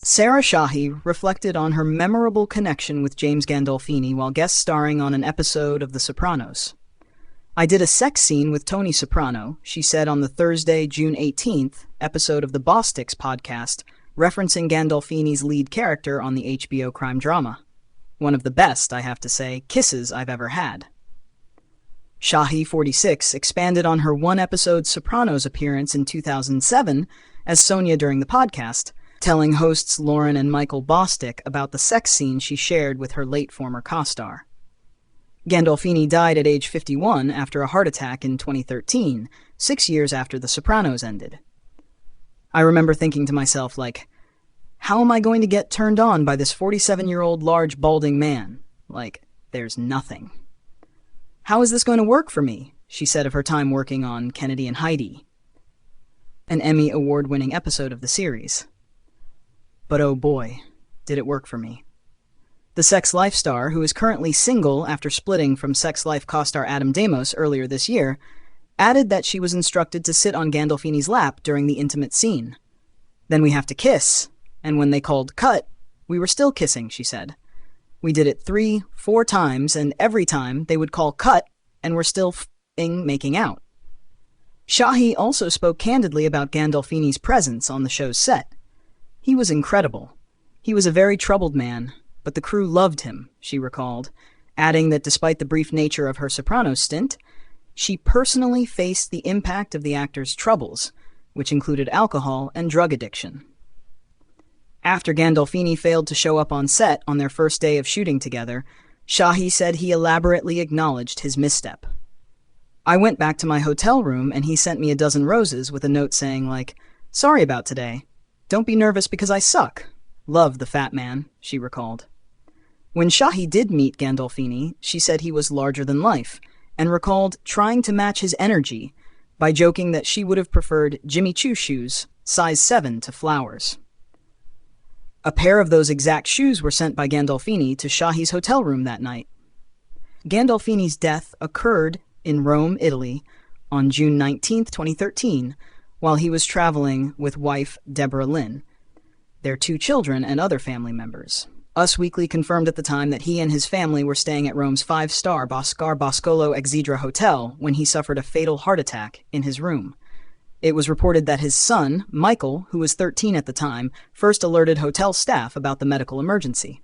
Sarah Shahi reflected on her memorable connection with James Gandolfini while guest starring on an episode of The Sopranos. "I did a sex scene with Tony Soprano," she said on the Thursday, June 18th episode of the Bossticks podcast, referencing Gandolfini's lead character on the HBO crime drama. "One of the best, I have to say, kisses I've ever had." Shahi, 46, expanded on her one-episode Sopranos appearance in 2007 as Sonia during the podcast, telling hosts Lauren and Michael Bostick about the sex scene she shared with her late former co-star. Gandolfini died at age 51 after a heart attack in 2013, 6 years after The Sopranos ended. "I remember thinking to myself, like, how am I going to get turned on by this 47-year-old large balding man? Like, there's nothing. How is this going to work for me?" she said of her time working on Kennedy and Heidi, an Emmy award-winning episode of the series. But oh boy, did it work for me. The Sex Life star, who is currently single after splitting from Sex Life co-star Adam Damos earlier this year, added that she was instructed to sit on Gandolfini's lap during the intimate scene. "Then we have to kiss, and when they called cut, we were still kissing," she said. "We did it 3, 4 times, and every time they would call cut, and we're still making out." Shahi also spoke candidly about Gandolfini's presence on the show's set. "He was incredible. He was a very troubled man, but the crew loved him," she recalled, adding that despite the brief nature of her Sopranos stint, she personally faced the impact of the actor's troubles, which included alcohol and drug addiction. After Gandolfini failed to show up on set on their first day of shooting together, Shahi said he elaborately acknowledged his misstep. "I went back to my hotel room and he sent me a dozen roses with a note saying, like, 'Sorry about today. Don't be nervous because I suck. Love the fat man,'" she recalled. When Shahi did meet Gandolfini, she said he was larger than life, and recalled trying to match his energy by joking that she would have preferred Jimmy Choo shoes, size 7, to flowers. A pair of those exact shoes were sent by Gandolfini to Shahi's hotel room that night. Gandolfini's death occurred in Rome, Italy, on June 19, 2013, while he was traveling with wife Deborah Lynn, their 2 children, and other family members. Us Weekly confirmed at the time that he and his family were staying at Rome's 5-star Boscolo Exedra Hotel when he suffered a fatal heart attack in his room. It was reported that his son, Michael, who was 13 at the time, first alerted hotel staff about the medical emergency.